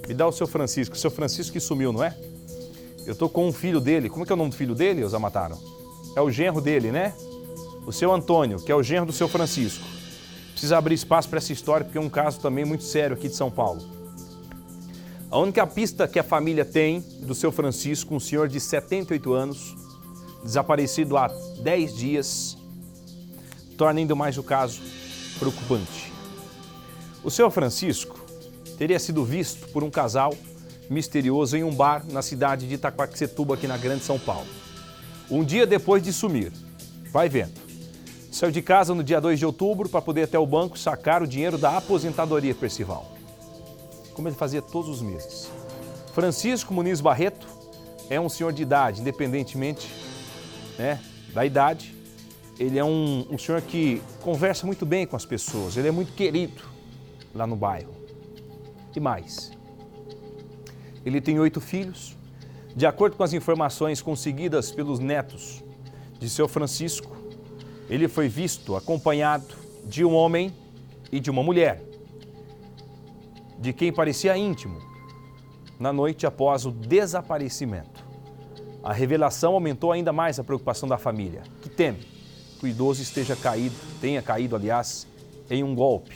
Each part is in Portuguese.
Me dá o seu Francisco. O seu Francisco que sumiu, não é? Eu tô com um filho dele. Como é que é o nome do filho dele, os mataram? É o genro dele, né? O seu Antônio, que é o genro do seu Francisco. Precisa abrir espaço para essa história, porque é um caso também muito sério aqui de São Paulo. A única pista que a família tem do seu Francisco, um senhor de 78 anos, desaparecido há 10 dias, torna ainda mais o caso preocupante. O seu Francisco teria sido visto por um casal misterioso em um bar na cidade de Itaquaquecetuba, aqui na Grande São Paulo. Um dia depois de sumir, vai vendo, saiu de casa no dia 2 de outubro para poder ir até o banco sacar o dinheiro da aposentadoria Percival, como ele fazia todos os meses. Francisco Muniz Barreto é um senhor de idade, independentemente, né, da idade. Ele é um senhor que conversa muito bem com as pessoas, ele é muito querido lá no bairro. E mais, ele tem 8 filhos. De acordo com as informações conseguidas pelos netos de seu Francisco, ele foi visto acompanhado de um homem e de uma mulher, de quem parecia íntimo, na noite após o desaparecimento. A revelação aumentou ainda mais a preocupação da família, que teme que o idoso tenha caído, aliás, em um golpe,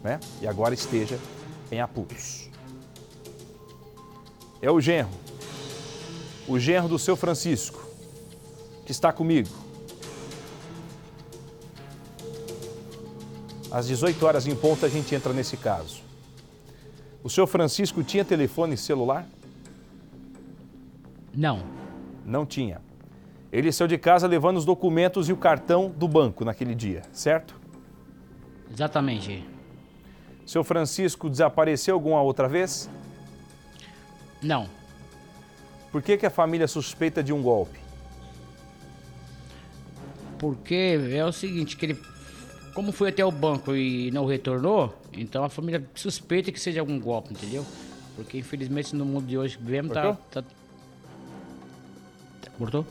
né? E agora esteja em apuros. É o genro do seu Francisco, que está comigo. Às 18 horas em ponto a gente entra nesse caso. O seu Francisco tinha telefone celular? Não. Não tinha. Ele saiu de casa levando os documentos e o cartão do banco naquele dia, certo? Exatamente. Seu Francisco desapareceu alguma outra vez? Não. Por que a família suspeita de um golpe? Porque é o seguinte, que ele, como foi até o banco e não retornou, então a família suspeita que seja algum golpe, entendeu? Porque infelizmente no mundo de hoje que vivemos Cortou?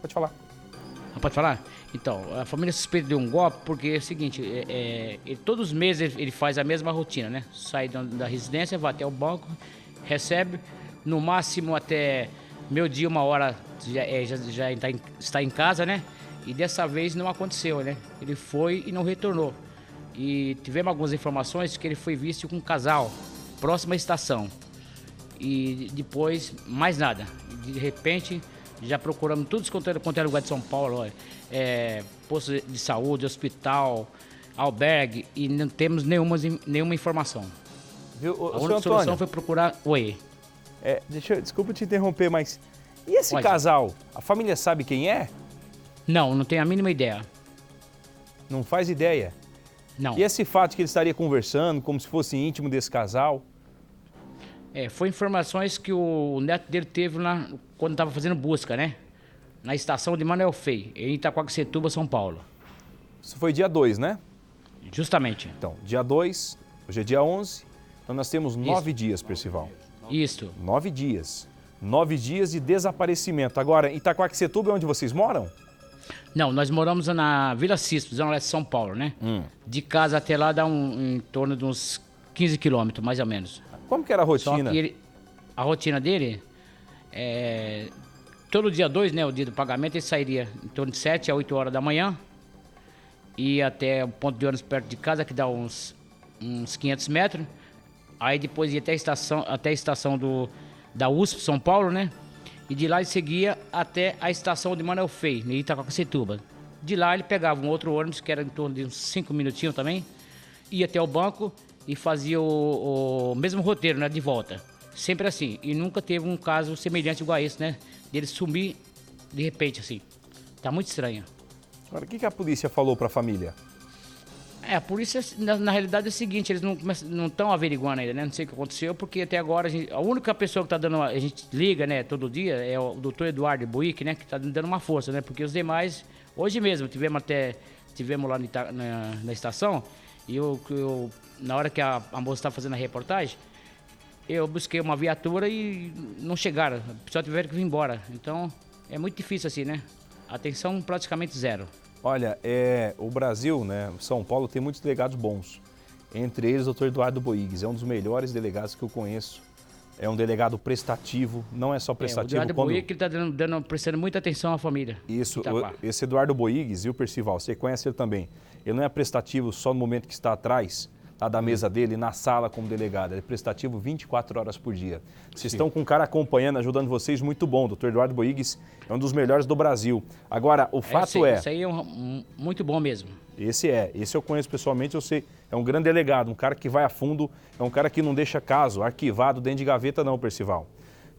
Pode falar. Não pode falar? Então, a família suspeita de um golpe porque é o seguinte, todos os meses ele faz a mesma rotina, né? Sai da residência, vai até o banco, recebe, no máximo até meio-dia, 1 hora, já está em casa, né? E dessa vez não aconteceu, né? Ele foi e não retornou. E tivemos algumas informações que ele foi visto com um casal, próxima à estação. E depois, mais nada. De repente, já procuramos tudo quanto é lugar de São Paulo, posto de saúde, hospital, albergue, e não temos nenhuma informação. Viu, a única solução foi procurar... Oi. Desculpa te interromper, mas e esse casal? A família sabe quem é? Não tenho a mínima ideia. Não faz ideia? Não. E esse fato que ele estaria conversando, como se fosse íntimo desse casal? Foi informações que o neto dele teve lá quando estava fazendo busca, né? Na estação de Manuel Fei, em Itaquaquecetuba, São Paulo. Isso foi dia 2, né? Justamente. Então, dia 2, hoje é dia 11, então nós temos 9 dias, Percival. Isso. 9 dias. 9 dias de desaparecimento. Agora, Itaquaquecetuba é onde vocês moram? Não, nós moramos na Vila Cisco, Zona Leste de São Paulo, né? De casa até lá dá em torno de uns 15 quilômetros, mais ou menos. Como que era a rotina? Só que a rotina dele, todo dia 2, né, o dia do pagamento, ele sairia em torno de 7 a 8 horas da manhã, ia até o ponto de ônibus perto de casa, que dá uns 500 metros, aí depois ia até a estação da USP, São Paulo, né? E de lá ele seguia até a estação de Manuel Fei, em Itaquaquecetuba. De lá ele pegava um outro ônibus, que era em torno de uns 5 minutinhos também, ia até o banco e fazia o mesmo roteiro, né, de volta. Sempre assim. E nunca teve um caso semelhante igual a esse, né? Dele sumir de repente, assim. Tá muito estranho. Agora, o que a polícia falou para a família? A polícia, na realidade, é o seguinte, eles não estão averiguando ainda, né? Não sei o que aconteceu, porque até agora a única pessoa que tá dando, a gente liga, né, todo dia, é o doutor Eduardo Buick, né, que tá dando uma força, né? Porque os demais, hoje mesmo, tivemos lá na estação, e eu na hora que a moça estava fazendo a reportagem, eu busquei uma viatura e não chegaram, só tiveram que vir embora. Então, é muito difícil assim, né? Atenção praticamente zero. Olha, o Brasil, né, São Paulo tem muitos delegados bons. Entre eles, o Dr. Eduardo Boigues, é um dos melhores delegados que eu conheço. É um delegado prestativo, não é só prestativo. O Eduardo Boigues, ele está prestando muita atenção à família. Isso, esse Eduardo Boigues e o Percival, você conhece ele também. Ele não é prestativo só no momento que está atrás da mesa dele, na sala como delegado. Ele é prestativo 24 horas por dia. Vocês estão com um cara acompanhando, ajudando vocês, muito bom. O Dr. Eduardo Boigues é um dos melhores do Brasil. Agora, o fato Esse aí é muito bom mesmo. Esse eu conheço pessoalmente, eu sei, é um grande delegado, um cara que vai a fundo, é um cara que não deixa caso arquivado dentro de gaveta não, Percival.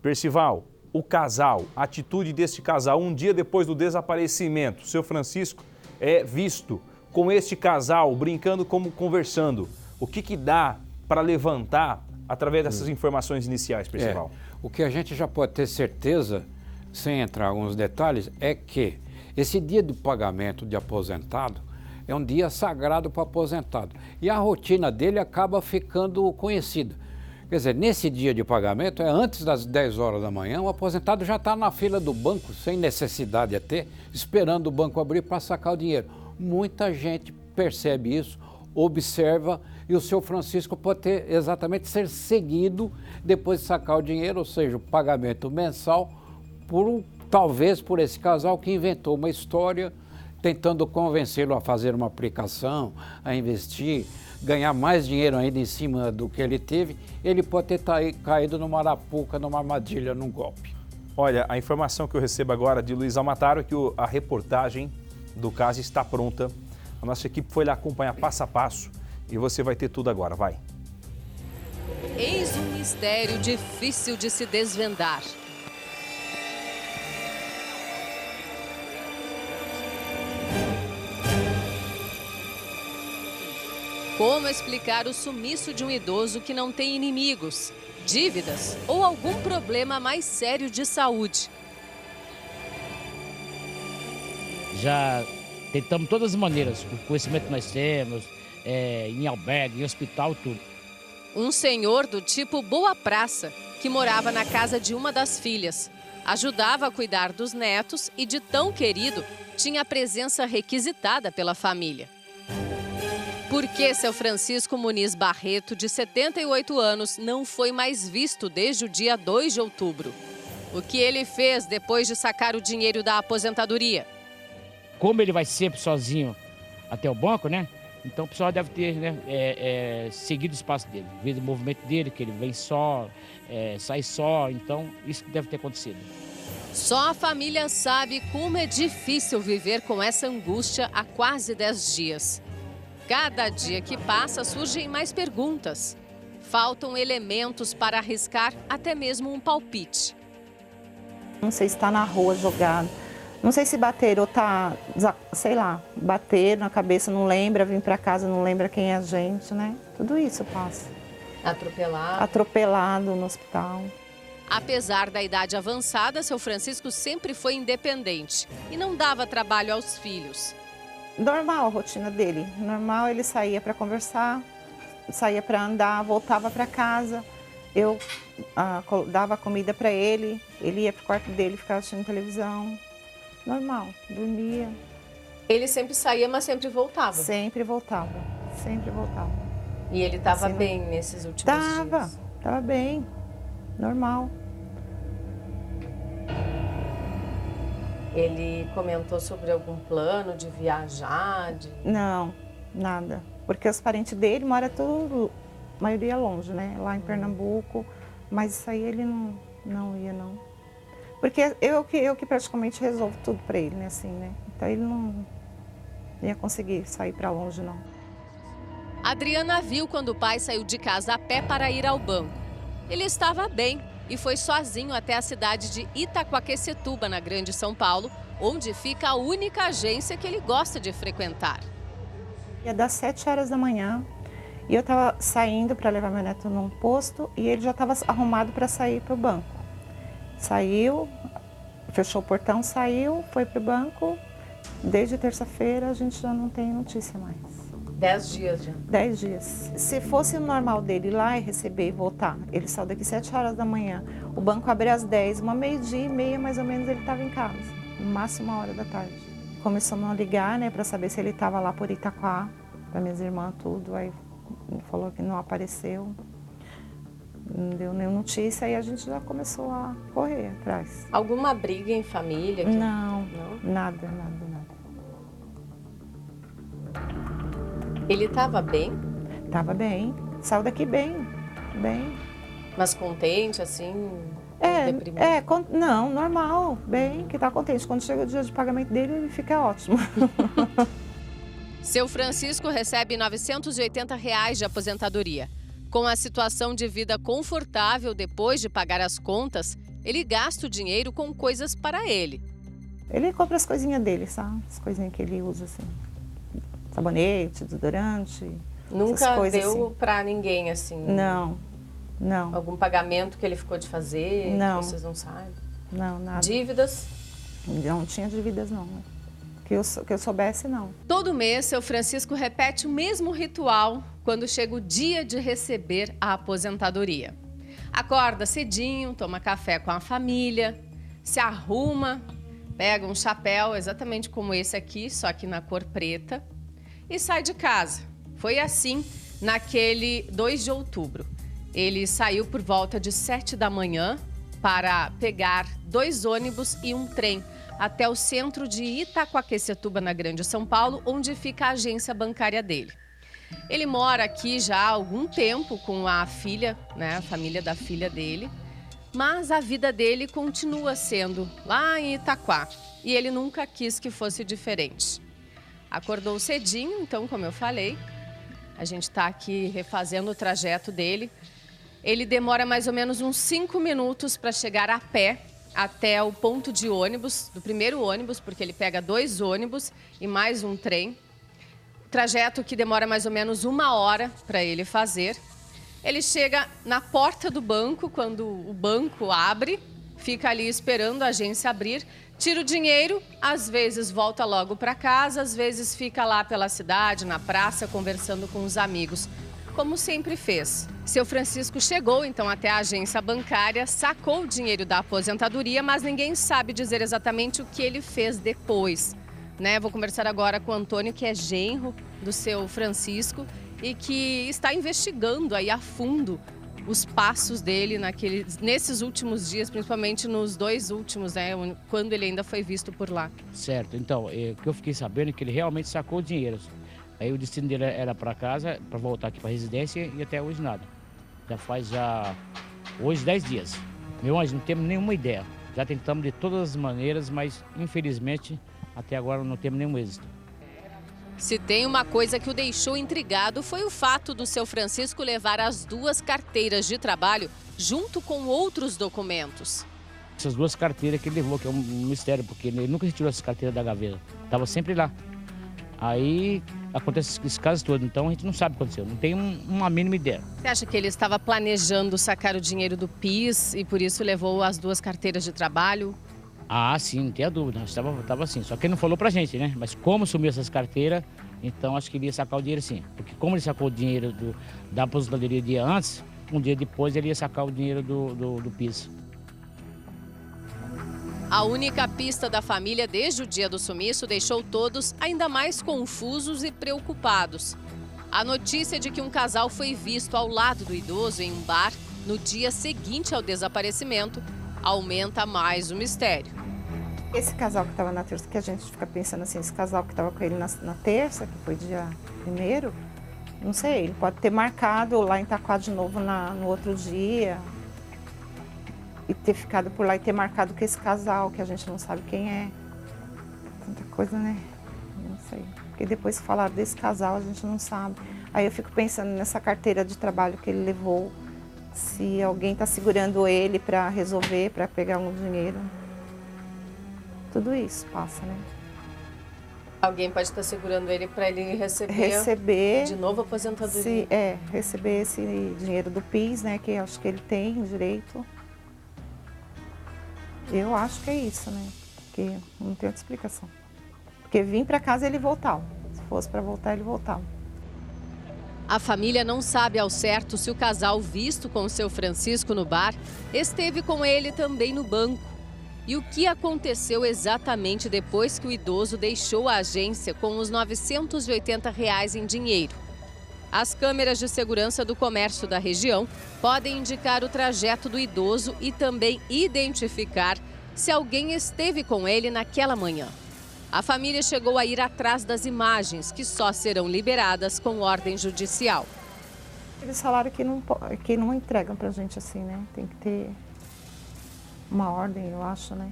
Percival, o casal, a atitude deste casal, um dia depois do desaparecimento, o seu Francisco é visto com este casal, brincando como conversando. O que dá para levantar através dessas informações iniciais, Percival? O que a gente já pode ter certeza, sem entrar em alguns detalhes, é que esse dia do pagamento de aposentado é um dia sagrado para o aposentado. E a rotina dele acaba ficando conhecida. Quer dizer, nesse dia de pagamento, é antes das 10 horas da manhã, o aposentado já está na fila do banco, sem necessidade até, esperando o banco abrir para sacar o dinheiro. Muita gente percebe isso, observa, e o seu Francisco pode ter exatamente ser seguido depois de sacar o dinheiro, ou seja, o pagamento mensal, talvez por esse casal que inventou uma história tentando convencê-lo a fazer uma aplicação, a investir, ganhar mais dinheiro ainda em cima do que ele teve, ele pode ter caído numa arapuca, numa armadilha, num golpe. Olha, a informação que eu recebo agora de Luiz Almataro é que a reportagem do caso está pronta. A nossa equipe foi lá acompanhar passo a passo e você vai ter tudo agora, vai. Eis um mistério difícil de se desvendar. Como explicar o sumiço de um idoso que não tem inimigos, dívidas ou algum problema mais sério de saúde? Já tentamos todas as maneiras, o conhecimento que nós temos, em albergue, em hospital, tudo. Um senhor do tipo Boa Praça, que morava na casa de uma das filhas. Ajudava a cuidar dos netos e, de tão querido, tinha a presença requisitada pela família. Por que seu Francisco Muniz Barreto, de 78 anos, não foi mais visto desde o dia 2 de outubro? O que ele fez depois de sacar o dinheiro da aposentadoria? Como ele vai sempre sozinho até o banco, né? Então o pessoal deve ter, né, seguido o espaço dele. Visto o movimento dele, que ele vem só, sai só, então isso deve ter acontecido. Só a família sabe como é difícil viver com essa angústia há quase 10 dias. Cada dia que passa surgem mais perguntas. Faltam elementos para arriscar até mesmo um palpite. Não sei se está na rua jogado, não sei se bateram ou tá, sei lá, bateram na cabeça, não lembra, vim para casa, não lembra quem é a gente, né? Tudo isso passa. Atropelado. Atropelado no hospital. Apesar da idade avançada, seu Francisco sempre foi independente e não dava trabalho aos filhos. Normal a rotina dele, normal, ele saía para conversar, saía para andar, voltava para casa, eu dava comida para ele ia para o quarto dele, ficava assistindo televisão, normal, dormia. Ele sempre saía, mas sempre voltava? Sempre voltava, sempre voltava. E ele estava assim, bem nesses últimos dias? Estava bem, normal. Ele comentou sobre algum plano de viajar? Não, nada. Porque os parentes dele moram tudo, a maioria longe, né? Lá em Pernambuco. Mas isso aí ele não ia, não. Porque eu que praticamente resolvo tudo para ele, né? Assim, né? Então ele não ia conseguir sair para longe, não. Adriana viu quando o pai saiu de casa a pé para ir ao banco. Ele estava bem e foi sozinho até a cidade de Itaquaquecetuba, na Grande São Paulo, onde fica a única agência que ele gosta de frequentar. Ia dar 7 horas da manhã e eu estava saindo para levar meu neto num posto e ele já estava arrumado para sair para o banco. Saiu, fechou o portão, saiu, foi para o banco. Desde terça-feira a gente já não tem notícia mais. 10 dias já? 10 dias. Se fosse o normal dele ir lá e receber e voltar, ele saiu daqui 7 horas da manhã, o banco abre às 10, meio-dia e meia mais ou menos ele estava em casa, no máximo 1 hora da tarde. Começamos a ligar, né, para saber se ele estava lá por Itaquá, para minhas irmãs, tudo, aí falou que não apareceu, não deu nenhuma notícia, e a gente já começou a correr atrás. Alguma briga em família? Não, Não? nada. Ele estava bem, Tava bem, saiu daqui bem. mas contente, assim, deprimido? Não, normal, bem, que tá contente. Quando chega o dia de pagamento dele, ele fica ótimo. Seu Francisco recebe R$ 980 de aposentadoria. Com a situação de vida confortável depois de pagar as contas, ele gasta o dinheiro com coisas para ele. Ele compra as coisinhas dele, sabe? As coisinhas que ele usa, assim. Sabonete, desodorante. Nunca essas coisas, deu assim. para ninguém, assim? Não. Algum pagamento que ele ficou de fazer? Não. Que vocês não sabem? Não, nada. Dívidas? Não tinha dívidas, não. Que eu soubesse, não. Todo mês, seu Francisco repete o mesmo ritual quando chega o dia de receber a aposentadoria. Acorda cedinho, toma café com a família, se arruma, pega um chapéu exatamente como esse aqui, só que na cor preta, e sai de casa. Foi assim naquele 2 de outubro. Ele saiu por volta de 7 da manhã para pegar 2 ônibus e um trem até o centro de Itaquaquecetuba, na Grande São Paulo, onde fica a agência bancária dele. Ele mora aqui já há algum tempo com a filha, né, a família da filha dele, mas a vida dele continua sendo lá em Itaquá e ele nunca quis que fosse diferente. Acordou cedinho, então, como eu falei, a gente está aqui refazendo o trajeto dele. Ele demora mais ou menos uns 5 minutos para chegar a pé até o ponto de ônibus, do primeiro ônibus, porque ele pega 2 ônibus e mais um trem. Trajeto que demora mais ou menos 1 hora para ele fazer. Ele chega na porta do banco, quando o banco abre, fica ali esperando a agência abrir, tira o dinheiro, às vezes volta logo para casa, às vezes fica lá pela cidade, na praça, conversando com os amigos, como sempre fez. Seu Francisco chegou então até a agência bancária, sacou o dinheiro da aposentadoria, mas ninguém sabe dizer exatamente o que ele fez depois, né? Vou conversar agora com o Antônio, que é genro do seu Francisco e que está investigando aí a fundo os passos dele nesses últimos dias, principalmente nos 2 últimos, né? Quando ele ainda foi visto por lá. Certo, então, o que eu fiquei sabendo é que ele realmente sacou o dinheiro. Aí o destino dele era para casa, para voltar aqui para a residência, e até hoje nada. Já faz hoje 10 dias. Nós não temos nenhuma ideia. Já tentamos de todas as maneiras, mas infelizmente até agora não temos nenhum êxito. Se tem uma coisa que o deixou intrigado foi o fato do seu Francisco levar as 2 carteiras de trabalho junto com outros documentos. Essas 2 carteiras que ele levou, que é um mistério, porque ele nunca retirou essa carteira da gaveta. Estava sempre lá. Aí acontece esses casos todos, então a gente não sabe o que aconteceu, não tem uma mínima ideia. Você acha que ele estava planejando sacar o dinheiro do PIS e por isso levou as 2 carteiras de trabalho? Ah, sim, não tem a dúvida, estava assim, só que ele não falou pra gente, né? Mas como sumiu essas carteiras, então acho que ele ia sacar o dinheiro sim. Porque como ele sacou o dinheiro da aposentadoria dia antes, um dia depois ele ia sacar o dinheiro do PIS. A única pista da família desde o dia do sumiço deixou todos ainda mais confusos e preocupados. A notícia de que um casal foi visto ao lado do idoso em um bar no dia seguinte ao desaparecimento aumenta mais o mistério. Esse casal que estava na terça, que a gente fica pensando assim, esse casal que estava com ele na terça, que foi dia 1º, não sei, ele pode ter marcado lá em Itaquá de novo no outro dia e ter ficado por lá e ter marcado com esse casal, que a gente não sabe quem é. Tanta coisa, né? Não sei. Porque depois que falaram desse casal, a gente não sabe. Aí eu fico pensando nessa carteira de trabalho que ele levou, se alguém está segurando ele para resolver, para pegar um dinheiro. Tudo isso passa, né? Alguém pode estar segurando ele para ele receber de novo a aposentadoria. Receber esse dinheiro do PIS, né? Que acho que ele tem direito. Eu acho que é isso, né? Porque não tem outra explicação. Porque vir para casa ele voltava. Se fosse para voltar, ele voltava. A família não sabe ao certo se o casal visto com o seu Francisco no bar esteve com ele também no banco. E o que aconteceu exatamente depois que o idoso deixou a agência com os R$ 980 em dinheiro. As câmeras de segurança do comércio da região podem indicar o trajeto do idoso e também identificar se alguém esteve com ele naquela manhã. A família chegou a ir atrás das imagens, que só serão liberadas com ordem judicial. Eles falaram que não entregam pra gente assim, né? Tem que ter uma ordem, eu acho, né?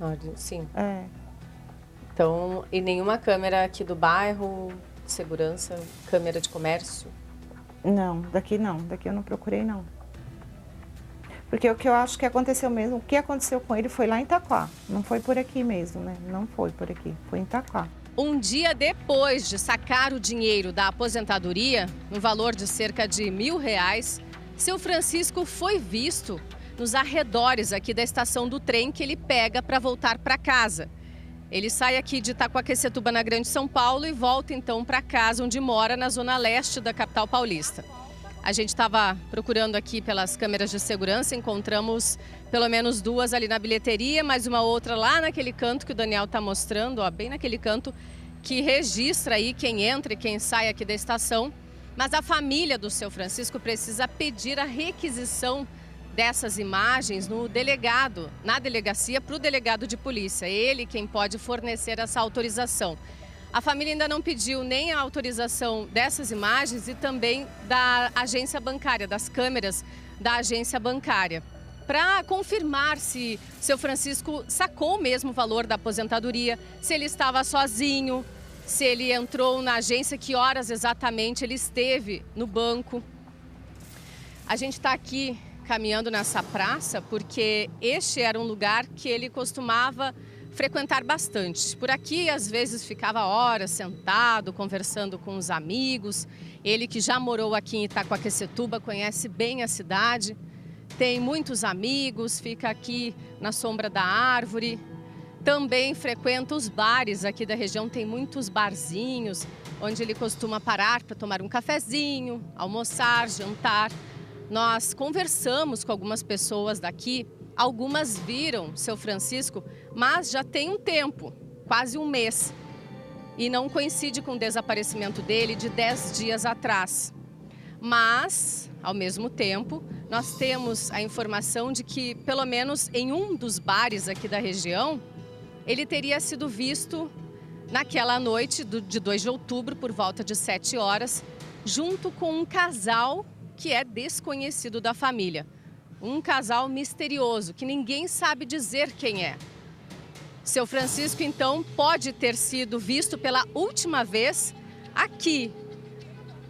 Ordem, sim. É. Então, e nenhuma câmera aqui do bairro, de segurança, câmera de comércio? Não, daqui eu não procurei não. Porque o que eu acho que aconteceu mesmo, o que aconteceu com ele foi lá em Itaquá, não foi por aqui mesmo, né? Não foi por aqui, foi em Itaquá. Um dia depois de sacar o dinheiro da aposentadoria, no valor de cerca de R$1.000, seu Francisco foi visto nos arredores aqui da estação do trem que ele pega para voltar para casa. Ele sai aqui de Itaquaquecetuba, na Grande São Paulo, e volta então para casa onde mora, na zona leste da capital paulista. A gente estava procurando aqui pelas câmeras de segurança, encontramos pelo menos 2 ali na bilheteria, mais uma outra lá naquele canto que o Daniel está mostrando, ó, bem naquele canto, que registra aí quem entra e quem sai aqui da estação. Mas a família do seu Francisco precisa pedir a requisição dessas imagens no delegado, na delegacia, para o delegado de polícia. Ele quem pode fornecer essa autorização. A família ainda não pediu nem a autorização dessas imagens e também da agência bancária, das câmeras da agência bancária, para confirmar se seu Francisco sacou mesmo o valor da aposentadoria, se ele estava sozinho, se ele entrou na agência, que horas exatamente ele esteve no banco. A gente está aqui caminhando nessa praça porque este era um lugar que ele costumava frequentar bastante. Por aqui, às vezes, ficava horas sentado, conversando com os amigos. Ele que já morou aqui em Itaquaquecetuba, conhece bem a cidade, tem muitos amigos, fica aqui na sombra da árvore. Também frequenta os bares aqui da região, tem muitos barzinhos, onde ele costuma parar para tomar um cafezinho, almoçar, jantar. Nós conversamos com algumas pessoas daqui. Algumas viram seu Francisco, mas já tem um tempo, quase um mês. E não coincide com o desaparecimento dele de 10 dias atrás. Mas, ao mesmo tempo, nós temos a informação de que, pelo menos em um dos bares aqui da região, ele teria sido visto naquela noite de 2 de outubro, por volta de 7 horas, junto com um casal que é desconhecido da família. Um casal misterioso, que ninguém sabe dizer quem é. Seu Francisco, então, pode ter sido visto pela última vez aqui,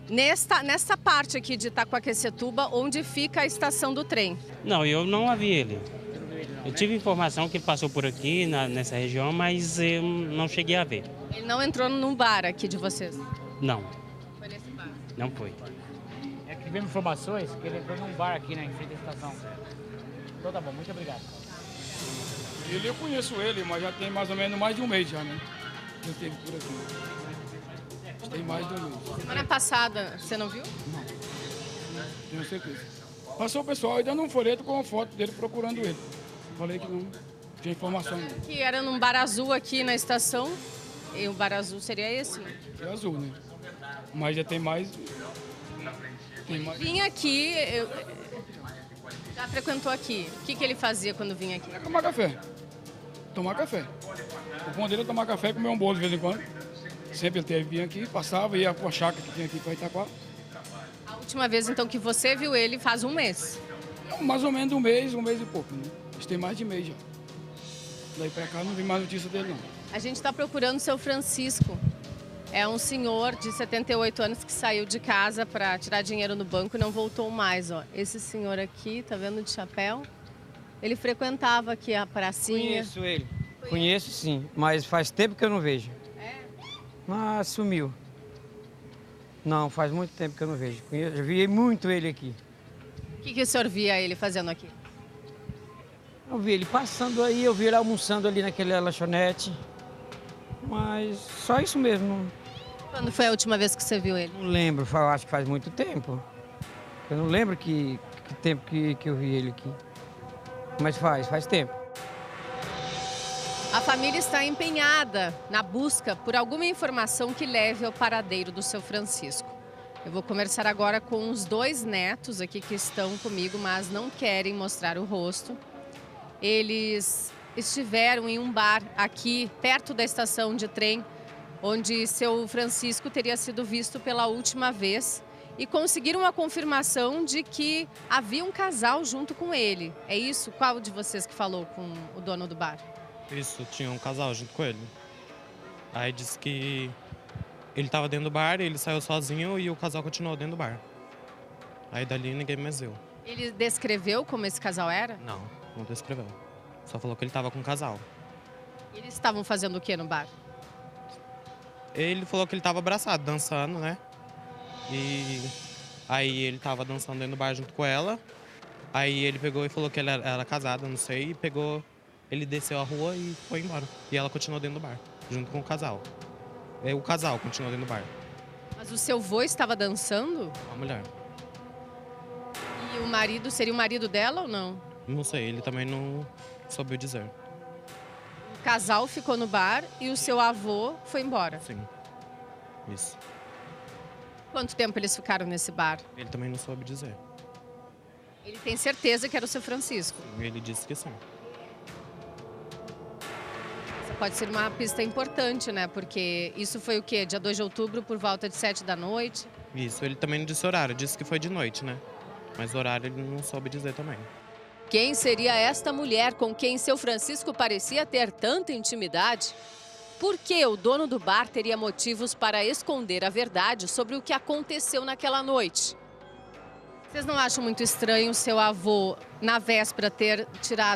nesta parte aqui de Itaquaquecetuba, onde fica a estação do trem. Não, eu não vi ele. Eu tive informação que ele passou por aqui, nessa região, mas eu não cheguei a ver. Ele não entrou num bar aqui de vocês? Não. Foi nesse bar? Não foi. É que tivemos informações que ele entrou num bar aqui, né, em frente à estação. Então tá bom, muito obrigado. Eu conheço ele, mas já tem mais ou menos mais de um mês já, né? Eu teve por aqui. Tem mais de um mês. Semana passada, você não viu? Não, tenho certeza. Passou o pessoal aí dando um folheto com a foto dele procurando ele. Falei que não tinha informação. Não. Que era num bar azul aqui na estação. E o bar azul seria esse, né? É azul, né? Mas já tem mais. Vinha aqui, já frequentou aqui. O que ele fazia quando vinha aqui? Tomar café. Tomar café. O bom dele é tomar café e comer um bolo de vez em quando. Sempre ele vinha aqui, passava, ia com a chácara que tinha aqui para Itaquá. A última vez, então, que você viu ele faz um mês? Mais ou menos um mês e pouco, né? Isso tem mais de mês já. Daí para cá não vi mais notícia dele, não. A gente está procurando o seu Francisco. É um senhor de 78 anos que saiu de casa para tirar dinheiro no banco e não voltou mais, ó. Esse senhor aqui, tá vendo, de chapéu? Ele frequentava aqui a pracinha. Conheço ele. Conheço sim, mas faz tempo que eu não vejo. É? Mas sumiu. Não, faz muito tempo que eu não vejo. Eu vi muito ele aqui. O que o senhor via ele fazendo aqui? Eu vi ele passando aí, eu vi ele almoçando ali naquela lanchonete. Mas só isso mesmo. Quando foi a última vez que você viu ele? Não lembro, acho que faz muito tempo. Eu não lembro que tempo que eu vi ele aqui. Mas faz tempo. A família está empenhada na busca por alguma informação que leve ao paradeiro do seu Francisco. Eu vou conversar agora com os 2 netos aqui que estão comigo, mas não querem mostrar o rosto. Eles estiveram em um bar aqui, perto da estação de trem, onde seu Francisco teria sido visto pela última vez e conseguiram a confirmação de que havia um casal junto com ele. É isso? Qual de vocês que falou com o dono do bar? Isso, tinha um casal junto com ele. Aí disse que ele estava dentro do bar, ele saiu sozinho e o casal continuou dentro do bar. Aí dali ninguém mais viu. Ele descreveu como esse casal era? Não descreveu. Só falou que ele estava com um casal. Eles estavam fazendo o que no bar? Ele falou que ele estava abraçado, dançando, né? E aí ele estava dançando dentro do bar junto com ela. Aí ele pegou e falou que ela era casada, não sei, e pegou... Ele desceu a rua e foi embora. E ela continuou dentro do bar, junto com o casal. O casal continuou dentro do bar. Mas o seu vô estava dançando? A mulher. E o marido, seria o marido dela ou não? Não sei, ele também não soube dizer. O casal ficou no bar e o seu avô foi embora. Sim, isso. Quanto tempo eles ficaram nesse bar? Ele também não soube dizer. Ele tem certeza que era o seu Francisco. Ele disse que sim. Essa pode ser uma pista importante, né? Porque isso foi o quê? Dia 2 de outubro, por volta de 7 da noite? Isso, ele também não disse horário, disse que foi de noite, né? Mas o horário ele não soube dizer também. Quem seria esta mulher com quem seu Francisco parecia ter tanta intimidade? Por que o dono do bar teria motivos para esconder a verdade sobre o que aconteceu naquela noite? Vocês não acham muito estranho o seu avô, na véspera, ter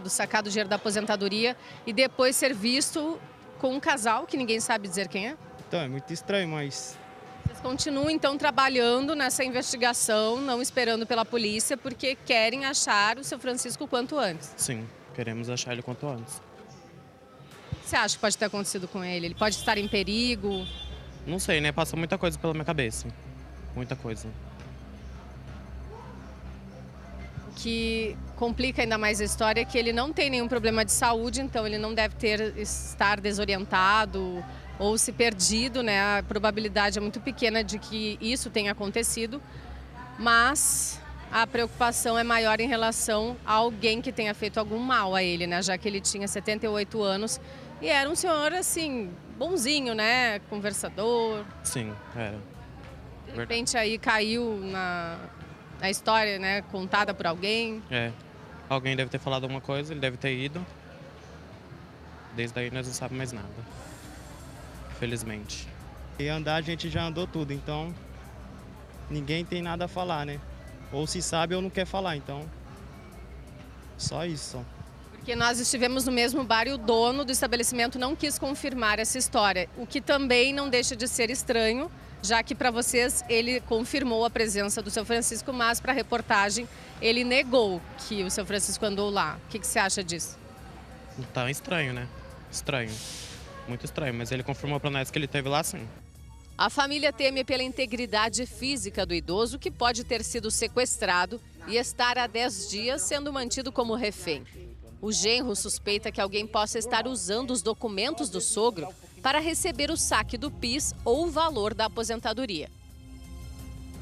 sacado o dinheiro da aposentadoria e depois ser visto com um casal que ninguém sabe dizer quem é? Então, é muito estranho, mas... Vocês continuam, então, trabalhando nessa investigação, não esperando pela polícia, porque querem achar o seu Francisco o quanto antes. Sim, queremos achar ele quanto antes. O que você acha que pode ter acontecido com ele? Ele pode estar em perigo? Não sei, né? Passa muita coisa pela minha cabeça. Muita coisa. O que complica ainda mais a história é que ele não tem nenhum problema de saúde, então ele não deve estar desorientado ou se perdido, né? A probabilidade é muito pequena de que isso tenha acontecido, mas a preocupação é maior em relação a alguém que tenha feito algum mal a ele, né? Já que ele tinha 78 anos e era um senhor, assim, bonzinho, né? Conversador. Sim, era. De repente aí caiu na história, né? Contada por alguém. É. Alguém deve ter falado alguma coisa, ele deve ter ido. Desde aí nós não sabemos mais nada. Felizmente. E andar a gente já andou tudo, então ninguém tem nada a falar, né? Ou se sabe ou não quer falar, então só isso. Só. Porque nós estivemos no mesmo bar e o dono do estabelecimento não quis confirmar essa história, o que também não deixa de ser estranho, já que para vocês ele confirmou a presença do seu Francisco, mas para a reportagem ele negou que o seu Francisco andou lá. O que você acha disso? Tá estranho, né? Estranho. Muito estranho, mas ele confirmou para nós que ele esteve lá sim. A família teme pela integridade física do idoso, que pode ter sido sequestrado e estar há 10 dias sendo mantido como refém. O genro suspeita que alguém possa estar usando os documentos do sogro para receber o saque do PIS ou o valor da aposentadoria.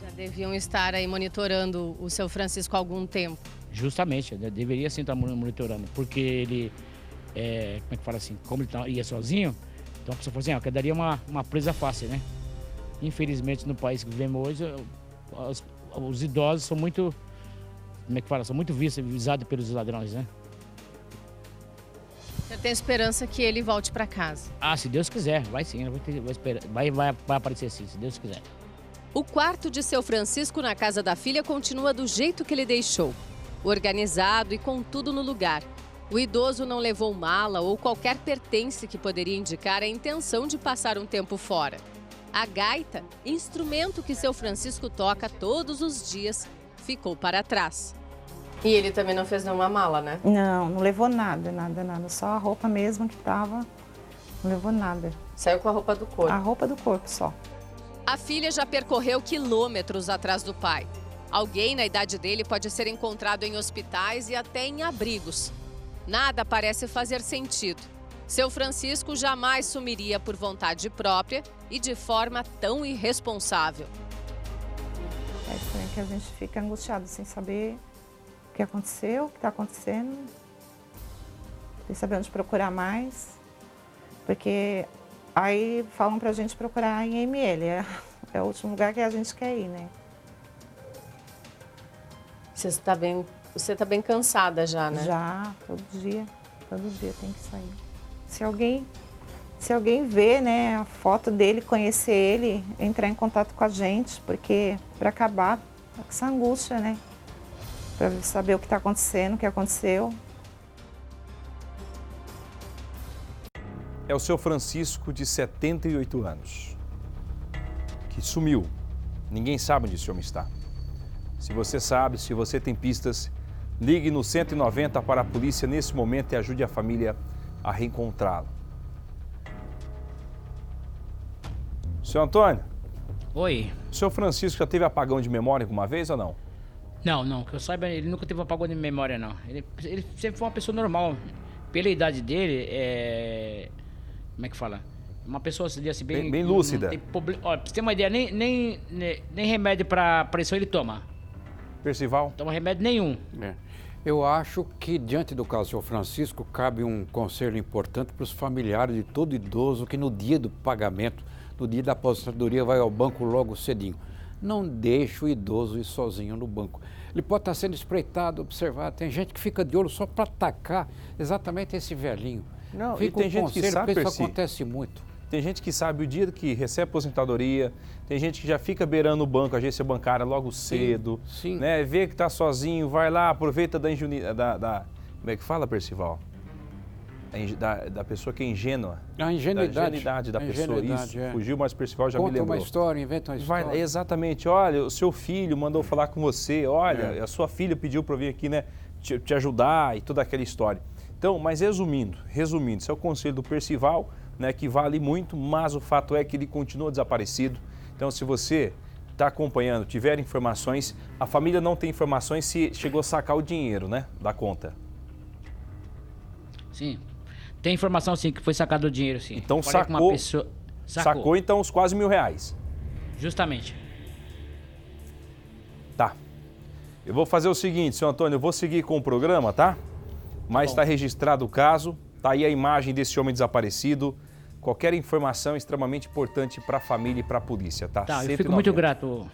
Já deviam estar aí monitorando o seu Francisco há algum tempo. Justamente, deveria sim estar monitorando, porque ele, como é que fala assim, como ele ia sozinho, então a pessoa falou assim, que daria uma presa fácil, né? Infelizmente, no país que vivemos hoje, os idosos são muito, como é que fala, são muito visados pelos ladrões, né? Você tem esperança que ele volte para casa? Ah, se Deus quiser, vai sim, vai aparecer sim, se Deus quiser. O quarto de seu Francisco na casa da filha continua do jeito que ele deixou, organizado e com tudo no lugar. O idoso não levou mala ou qualquer pertence que poderia indicar a intenção de passar um tempo fora. A gaita, instrumento que seu Francisco toca todos os dias, ficou para trás. E ele também não fez nenhuma mala, né? Não levou nada. Só a roupa mesmo que tava, não levou nada. Saiu com a roupa do corpo? A roupa do corpo só. A filha já percorreu quilômetros atrás do pai. Alguém na idade dele pode ser encontrado em hospitais e até em abrigos. Nada parece fazer sentido. Seu Francisco jamais sumiria por vontade própria e de forma tão irresponsável. É estranho que a gente fica angustiado sem saber o que aconteceu, o que está acontecendo. Sem saber onde procurar mais. Porque aí falam pra gente procurar em ML. É o último lugar que a gente quer ir, né? Você tá bem cansada já, né? Já, todo dia tem que sair. Se alguém ver, né, a foto dele, conhecer ele, entrar em contato com a gente, porque para acabar com essa angústia, né? Para saber o que está acontecendo, o que aconteceu. É o seu Francisco, de 78 anos, que sumiu. Ninguém sabe onde esse homem está. Se você sabe, se você tem pistas, ligue no 190 para a polícia nesse momento e ajude a família a reencontrá-lo. Seu Antônio. Oi. O seu Francisco já teve apagão de memória alguma vez ou não? Não, que eu saiba, ele nunca teve apagão de memória, não. Ele sempre foi uma pessoa normal. Pela idade dele, como é que fala? Uma pessoa assim, bem lúcida. Olha, pra você ter uma ideia, nem remédio pra pressão ele toma. Percival? Toma remédio nenhum. Eu acho que, diante do caso do senhor Francisco, cabe um conselho importante para os familiares de todo idoso que no dia do pagamento, no dia da aposentadoria, vai ao banco logo cedinho. Não deixe o idoso ir sozinho no banco. Ele pode estar sendo espreitado, observado. Tem gente que fica de olho só para atacar exatamente esse velhinho. Não, fica e tem gente que sabe, isso acontece muito. Tem gente que sabe o dia que recebe aposentadoria, tem gente que já fica beirando o banco, a agência bancária logo cedo, sim. Né? Vê que está sozinho, vai lá, aproveita da como é que fala, Percival? Da pessoa que é ingênua. A ingenuidade. Da ingenuidade da pessoa, isso. Fugiu, mas o Percival já me lembrou. Conta uma história, inventa uma história. Exatamente, olha, o seu filho mandou falar com você, olha, a sua filha pediu para eu vir aqui, né, te ajudar e toda aquela história. Então, mas resumindo, esse é o conselho do Percival, né, que vale muito, mas o fato é que ele continua desaparecido. Então, se você está acompanhando, tiver informações, a família não tem informações se chegou a sacar o dinheiro, né, da conta. Sim. Tem informação, sim, que foi sacado o dinheiro, sim. Então, sacou então os quase R$1.000. Justamente. Tá. Eu vou fazer o seguinte, senhor Antônio, eu vou seguir com o programa, tá? Mas está registrado o caso, tá aí a imagem desse homem desaparecido. Qualquer informação é extremamente importante para a família e para a polícia, tá? Tá, eu fico muito grato.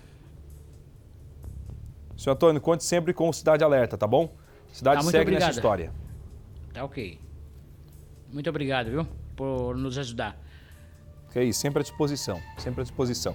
Senhor Antônio, conte sempre com o Cidade Alerta, tá bom? Cidade segue nessa história. Tá ok. Muito obrigado, viu? Por nos ajudar. Que é isso, sempre à disposição, sempre à disposição.